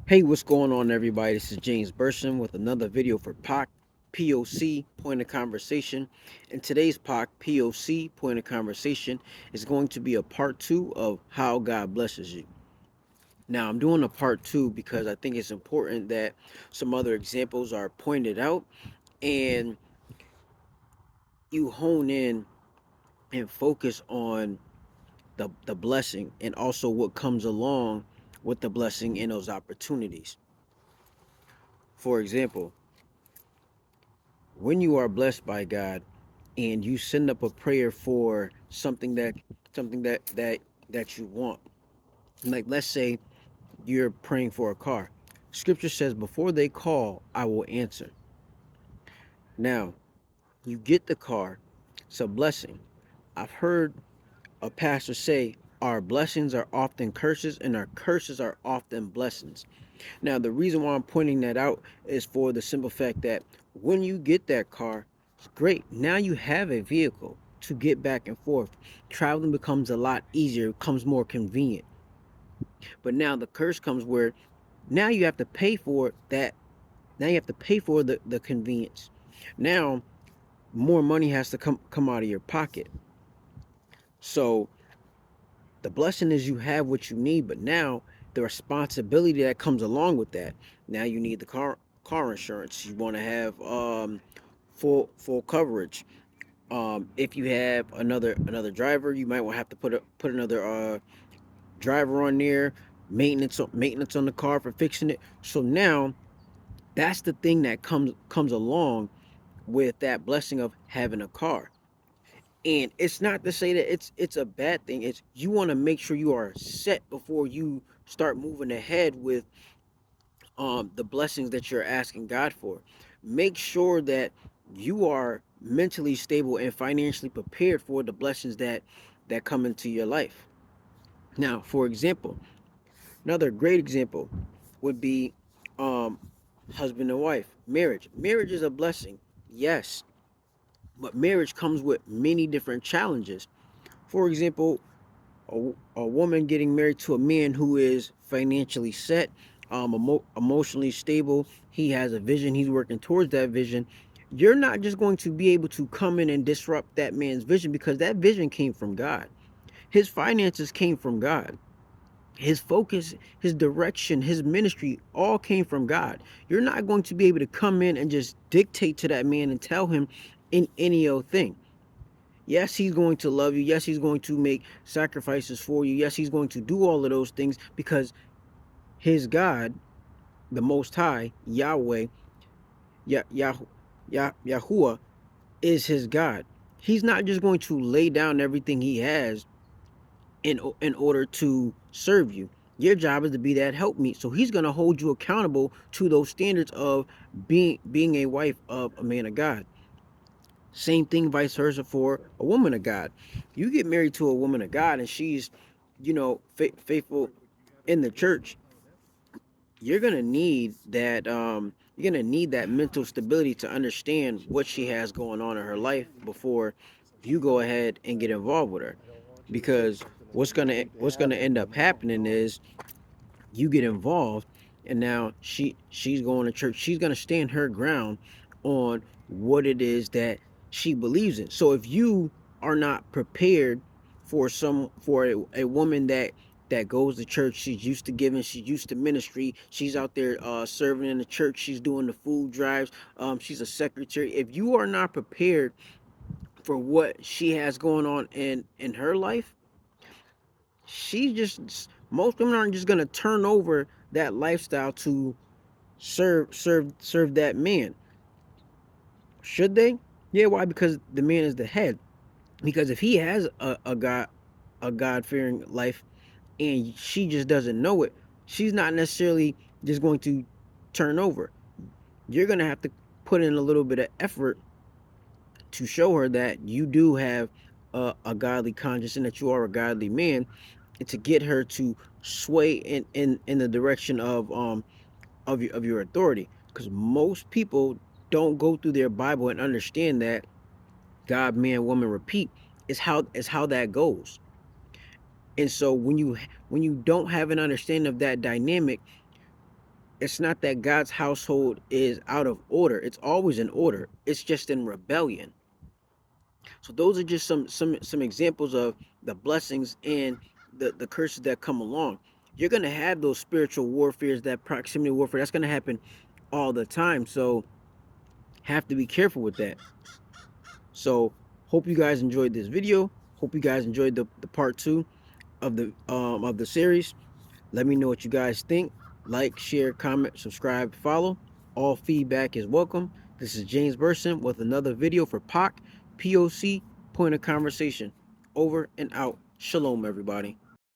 Hey, what's going on, everybody? This is James Burson with another video for P.O.C Point of Conversation. And today's P.O.C Point of Conversation is going to be a part two of how God blesses you. Now, I'm doing a part two because I think it's important that some other examples are pointed out and you hone in and focus on the blessing and also what comes along with the blessing in those opportunities. For example, when you are blessed by God and you send up a prayer for something that you want, like let's say you're praying for a car. Scripture says, before they call, I will answer. Now, you get the car, it's a blessing. I've heard a pastor say our blessings are often curses and our curses are often blessings. Now, the reason why I'm pointing that out is for the simple fact that when you get that car, it's great. Now you have a vehicle to get back and forth. Traveling becomes a lot easier, becomes more convenient. But now the curse comes where now you have to pay for that. Now you have to pay for the convenience. Now more money has to come out of your pocket. So the blessing is you have what you need, but now the responsibility that comes along with that. Now you need the car insurance. You want to have full coverage. If you have another driver, you might want to have to put another driver on there. Maintenance on the car for fixing it. So now that's the thing that comes along with that blessing of having a car. And it's not to say that it's a bad thing. It's you want to make sure you are set before you start moving ahead with the blessings that you're asking God for. Make sure that you are mentally stable and financially prepared for the blessings that come into your life. Now, for example, another great example would be um husband and wife, marriage. Marriage is a blessing, yes, but marriage comes with many different challenges. For example, a woman getting married to a man who is financially set, emotionally stable. He has a vision. He's working towards that vision. You're not just going to be able to come in and disrupt that man's vision because that vision came from God. His finances came from God. His focus, his direction, his ministry all came from God. You're not going to be able to come in and just dictate to that man and tell him in any old thing. Yes, he's going to love you. Yes, he's going to make sacrifices for you. Yes, he's going to do all of those things because his God, the Most High, Yahweh, Yahuwah, is his God. He's not just going to lay down everything he has in order to serve you. Your job is to be that helpmeet. So he's going to hold you accountable to those standards of being a wife of a man of God. Same thing, vice versa for a woman of God. You get married to a woman of God, and she's, faithful in the church. You're gonna need that. You're gonna need that mental stability to understand what she has going on in her life before you go ahead and get involved with her. Because what's gonna end up happening is you get involved, and now she's going to church. She's going to stand her ground on what it is that she believes in. So if you are not prepared for a woman that goes to church, she's used to giving, she's used to ministry, she's out there serving in the church, she's doing the food drives, she's a secretary. If you are not prepared for what she has going on in her life, she just most women aren't just gonna turn over that lifestyle to serve that man. Should they? Yeah, why? Because the man is the head. Because if he has a God fearing life and she just doesn't know it, she's not necessarily just going to turn over. You're gonna have to put in a little bit of effort to show her that you do have a godly conscience and that you are a godly man, and to get her to sway in the direction of your authority. Because most people don't go through their Bible and understand that God, man, woman, repeat is how that goes. And so when you don't have an understanding of that dynamic, It's not that God's household is out of order. It's always in order. It's just in rebellion. So those are just some examples of the blessings and the curses that come along. You're gonna have those spiritual warfares, that proximity warfare. That's gonna happen all the time. So have to be careful with that. So hope you guys enjoyed this video. Hope you guys enjoyed the part two of the series. Let me know what you guys think. Like, share, comment, subscribe, follow. All feedback is welcome. This is James Burson with another video for POC, POC Point of Conversation. Over and out. Shalom, everybody.